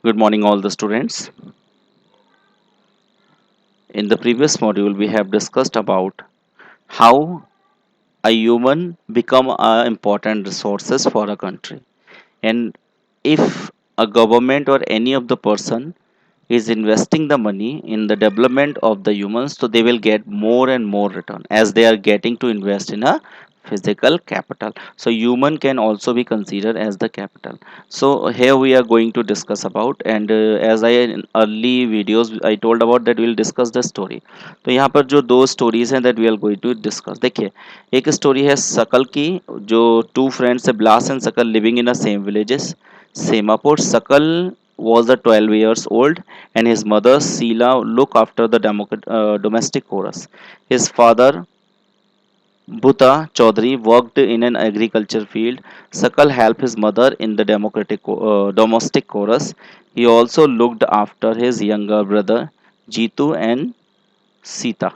Good morning, all the students. In the previous module, we have discussed about how a human become important resources for a country, and if a government or any of the person is investing the money in the development of the humans, so they will get more and more return as they are getting to invest in a physical capital. So human can also be considered as the capital. So here we are going to discuss about, and as I in early videos I told about that we'll discuss the story. तो यहाँ पर जो दो stories हैं that we are going to discuss, देखिए एक story है सकल की, जो टू फ्रेंड्स है ब्लास and Sakal living in a same villages Semapur. Sakal was a 12 years old and his mother Sheila looked after the domestic chorus. His father Bhuta Chaudhary worked in an agriculture field. Sakal helped his mother in the domestic chorus. He also looked after his younger brother Jitu and Sita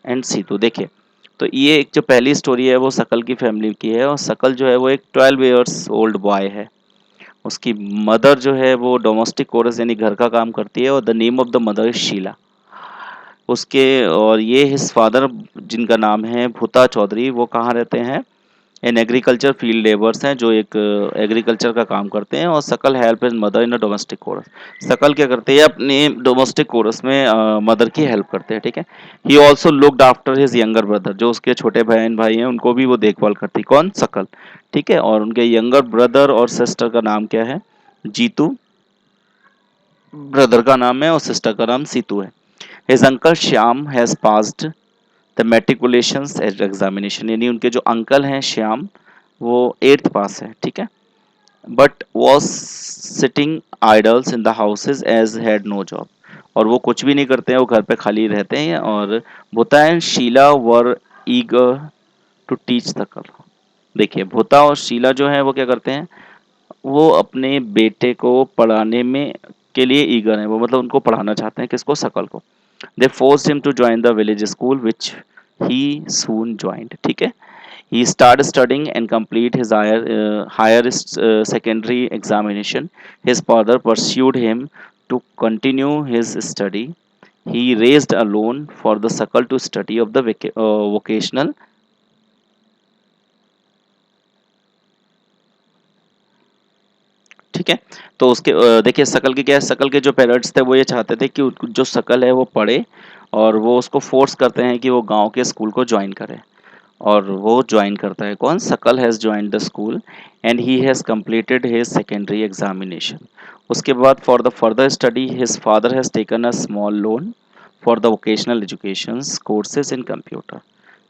and Situ. देखिए, तो ये एक जो पहली story है वो सकल की फैमिली की है, और सकल जो है वो एक 12 इयर्स ओल्ड बॉय है. उसकी मदर जो है वो डोमेस्टिक कोरस यानी घर का काम करती है, और the name of the mother is Sheela. उसके और ये हिज फादर जिनका नाम है भूता चौधरी, वो कहाँ रहते हैं? इन एग्रीकल्चर फील्ड लेबर्स हैं जो एक एग्रीकल्चर का काम करते हैं. और Sakal help his mother in a domestic chores. Sakal क्या करते हैं? अपने डोमेस्टिक कोरस में मदर की हेल्प करते हैं. ठीक है. He also looked after his younger brother, जो उसके छोटे बहन भाई हैं उनको भी वो देखभाल करती. कौन? सकल. ठीक है. और उनके यंगर ब्रदर और सिस्टर का नाम क्या है? जीतू ब्रदर का नाम है, और सिस्टर का नाम सीतू है. His uncle Shyam has passed the matriculations examination, यानी उनके जो अंकल हैं श्याम, वो 8th पास है. ठीक है. But was sitting idols in the houses as had no job, और वो कुछ भी नहीं करते हैं, वो घर पे खाली रहते हैं. और Bhuta and Sheela were eager to teach the कल. देखिए, भूता और शीला जो है वो क्या करते हैं? वो अपने बेटे को पढ़ाने में के लिए ईगर हैं. वो मतलब उनको पढ़ाना चाहते हैं. किसको? सकल को. They forced him to join the village school which he soon joined. ठीक है. He started studying and complete his higher secondary examination. His father pursued him to continue his study. He raised a loan for the Sakal to study of the vocational. ठीक है. तो उसके देखिए सकल के क्या है, सकल के जो पेरेंट्स थे वो ये चाहते थे कि जो सकल है वो पढ़े, और वो उसको फोर्स करते हैं कि वो गांव के स्कूल को ज्वाइन करे. और वो ज्वाइन करता है. कौन? सकल has join the school and he has completed his secondary examination. उसके बाद for the further study his father has taken a small loan for the vocational education courses in computer.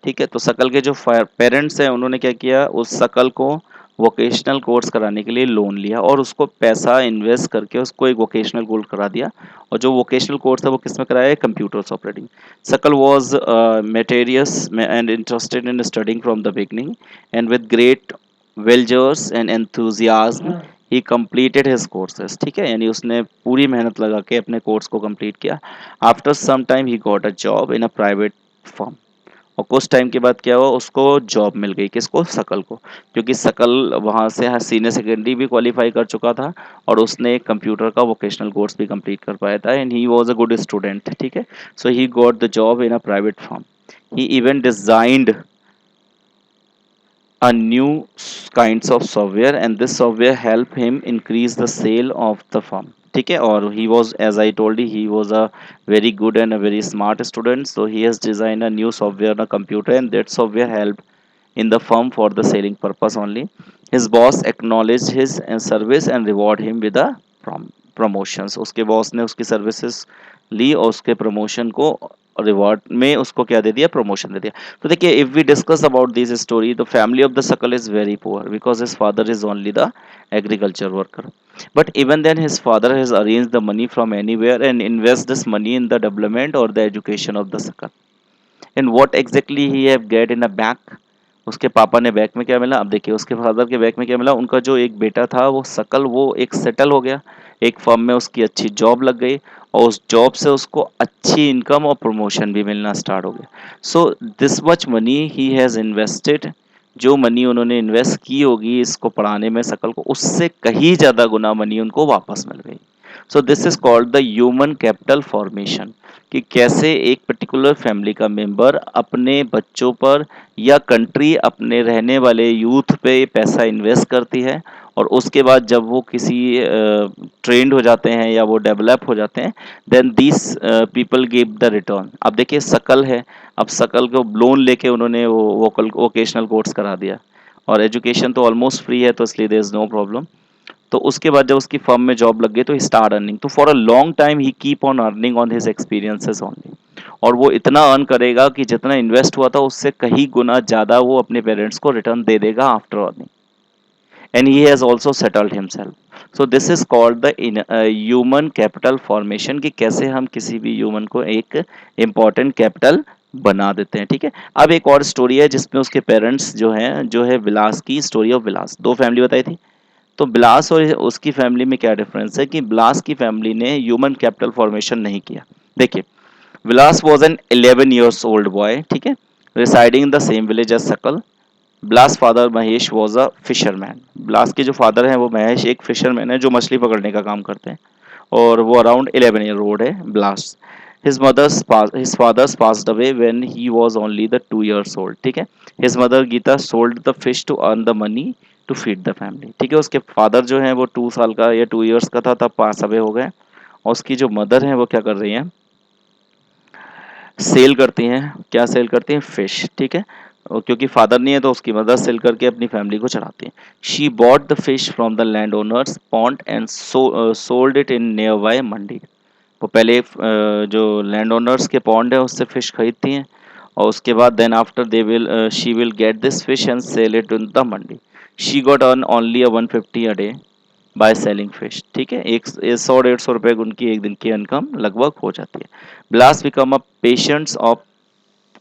ठीक है. तो सकल के जो पेरेंट्स हैं उन्होंने क्या किया? उस सकल को वोकेशनल कोर्स कराने के लिए लोन लिया, और उसको पैसा इन्वेस्ट करके उसको एक वोकेशनल कोर्स करा दिया. और जो वोकेशनल कोर्स है वो किस में कराया? Computers operating. Sakal was materious and interested in studying from the beginning, and with great vigor and enthusiasm he completed his courses. ठीक है. यानी उसने पूरी मेहनत लगा के अपने कोर्स को कंप्लीट किया. After some time he got a job in a private firm. और कुछ टाइम के बाद क्या हुआ? उसको जॉब मिल गई. किसको? सकल को. क्योंकि सकल वहाँ से सीनियर सेकेंडरी भी क्वालिफाई कर चुका था, और उसने एक कंप्यूटर का वोकेशनल कोर्स भी कंप्लीट कर पाया था, and he was a good student. ठीक है. So he got the job in a private firm. He even designed a new kinds of software, and this software help him increase the sale of the firm. ठीक है. और he was, as I told you, he was a very good and a very smart student, so he has designed a new software on a computer, and that software helped in the firm for the selling purpose only. His boss acknowledged his service and reward him with a promotions. उसके boss ने उसकी services ली और उसके promotion को reward में उसको क्या दे दिया? प्रमोशन दे दिया. तो देखिए, if we discuss about this story, the family of the Sakal is very poor because his father is only the agriculture worker. But even then, his father has arranged the money from anywhere and invest this money in the development or the education of the Sakal. And what exactly he have get in a back? उसके पापा ने back में क्या मिला? अब देखिए, उसके father के बैक में क्या मिला? उनका जो एक बेटा था वो सकल, वो एक सेटल हो गया. एक फर्म में उसकी अच्छी जॉब लग गई, और उस जॉब से उसको अच्छी इनकम और प्रमोशन भी मिलना स्टार्ट हो गया. So this much money he has invested. जो मनी उन्होंने इन्वेस्ट की होगी इसको पढ़ाने में सकल को, उससे कहीं ज़्यादा गुना मनी उनको वापस मिल गई. So this is called the human capital formation, कि कैसे एक पर्टिकुलर फैमिली का मेंबर अपने बच्चों पर या कंट्री अपने रहने वाले यूथ पे पैसा इन्वेस्ट करती है, और उसके बाद जब वो किसी ट्रेंड हो जाते हैं या वो डेवलप हो जाते हैं, then these people give the return. अब देखिए शकल है, अब शकल को लोन लेके उन्होंने वो वोकेशनल कोर्स करा दिया, और एजुकेशन तो ऑलमोस्ट फ्री है, तो इसलिए देयर इज नो प्रॉब्लम। तो उसके बाद जब उसकी फर्म में जॉब लग गई तो ही स्टार्ट अर्निंग, तो for a long time he keep on earning on his experiences only, और वो इतना अर्न करेगा कि जितना इन्वेस्ट हुआ था उससे कहीं गुना ज्यादा वो अपने पेरेंट्स को रिटर्न दे देगा after earning, and he has also settled himself. So this is called the human capital formation, कि कैसे हम किसी भी ह्यूमन को एक important capital बना देते हैं। ठीक है, अब एक और स्टोरी है जिसमें उसके पेरेंट्स जो है विलास की स्टोरी ऑफ विलास, दो फैमिली बताई थी। तो बिलास और उसकी फैमिली में क्या डिफरेंस है, कि बिलास की फैमिली ने ह्यूमन कैपिटल फॉर्मेशन नहीं किया। देखिए, Vilas was an 11 years old boy, ठीक है, residing in the same village as Sakal. Vilas father Mahesh was a fisherman, Vilas के जो फादर हैं वो महेश एक फिशरमैन है जो मछली पकड़ने का काम करते हैं, और वो अराउंड 11 year old है BLAS. his fathers passed away when he was only the 2 years old, ठीक है। his mother Gita sold the fish to earn the money to feed the family, ठीक है। उसके फादर जो हैं वो 2 साल का या 2 years का था तब पास अवे हो गए, और उसकी जो मदर है वो क्या कर रही हैं, सेल करती हैं। क्या सेल करती हैं, फिश, ठीक है। और क्योंकि फादर नहीं है तो उसकी मदर सेल करके अपनी फैमिली को चलाती है। She bought the fish from the land owners pond and sold it in nearby mandi. वो पहले जो लैंड ओनर्स के पॉन्ड है उससे फिश खरीदती हैं, और उसके बाद then after they will she will get this fish and sell it in the mandi. She got earn only 150 a day by selling fish, ठीक है। एक 100-150 रुपए उनकी एक दिन की इनकम लगभग हो जाती है। Vilas become a patients of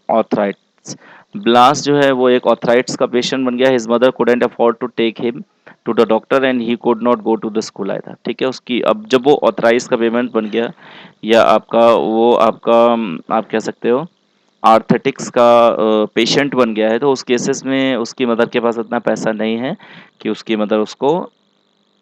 arthritis, Vilas जो है वो एक ऑर्थराइट्स का पेशेंट बन गया। His mother couldn't afford to take him to the doctor and he could not go to the school either, ठीक है। उसकी अब जब वो ऑथराइज का पेमेंट बन गया, या आप कह सकते हो आर्थेटिक्स का पेशेंट बन गया है, तो उस केसेस में उसकी मदर के पास इतना पैसा नहीं है कि उसकी मदर उसको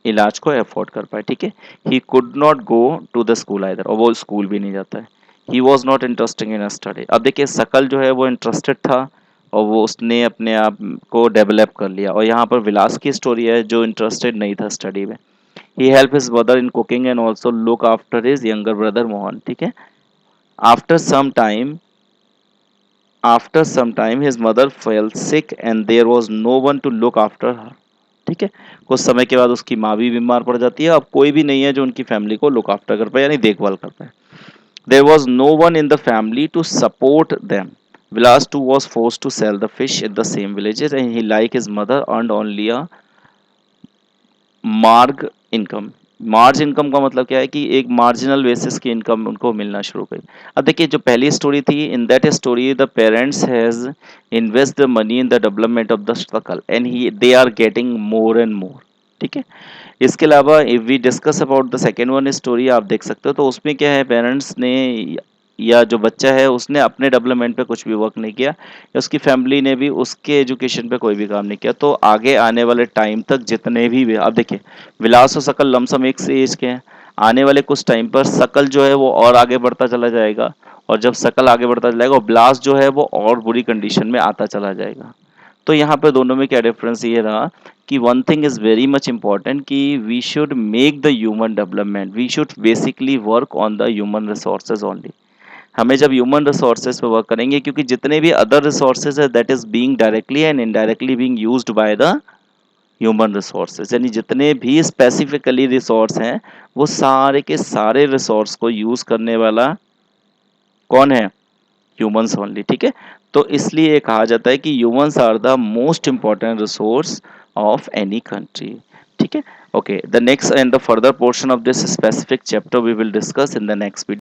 इलाज को अफोर्ड कर पाए, ठीक है। He could not go to the school either, और वो स्कूल भी नहीं जाता है। He was not interesting in study. अब देखिए सकल जो है वो इंटरेस्टेड था, और वो उसने अपने आप को डेवलप कर लिया, और यहाँ पर विलास की स्टोरी है जो इंटरेस्टेड नहीं था स्टडी में। He help his mother in cooking and also look after his younger brother Mohan, ठीक है। After some time after some time his mother fell sick and there was no one to look after her, ठीक है। कुछ समय के बाद उसकी माँ भी बीमार पड़ जाती है, अब कोई भी नहीं है जो उनकी फैमिली को लुक आफ्टर कर पाए, यानी देखभाल कर पाए। There was no one in the family to support them. Vilas too was force to sell the fish in the same villages and he like his mother earned only a मार्ग income. मार्ज income का मतलब क्या है, कि एक marginal basis की income उनको मिलना शुरू हुई। अब देखिए जो पहली स्टोरी थी, in that story the parents has invest the money in the development of the struggle and he they are getting more and more, ठीक है। इसके अलावा if we discuss about the second one story, आप देख सकते हो, तो उसमें क्या है, पेरेंट्स ने या जो बच्चा है उसने अपने डेवलपमेंट पे कुछ भी वर्क नहीं किया, या उसकी फैमिली ने भी उसके एजुकेशन पे कोई भी काम नहीं किया, तो आगे आने वाले टाइम तक जितने भी आप देखिए विलास और सकल लमसम एक से एज के हैं, आने वाले कुछ टाइम पर सकल जो है वो और आगे बढ़ता चला जाएगा, और जब सकल आगे बढ़ता चला जाएगा और ब्लास्ट जो है वो और बुरी कंडीशन में आता चला जाएगा। तो यहाँ पे दोनों में क्या डिफरेंस ये रहा, कि one thing is very much important, कि we should make the human development, we should basically work on the human resources only. हमें जब ह्यूमन रिसोर्सेज पे वर्क करेंगे, क्योंकि जितने भी अदर रिसोर्सेज है that is being directly and indirectly being used by the human resources, यानी जितने भी स्पेसिफिकली रिसोर्स हैं वो सारे के सारे रिसोर्स को यूज करने वाला कौन है, ह्यूमंस ओनली, ठीक है। तो इसलिए कहा जाता है कि humans are the most important resource of any country, ठीक है। Okay, the next and the further portion of this specific chapter we will discuss in the next video.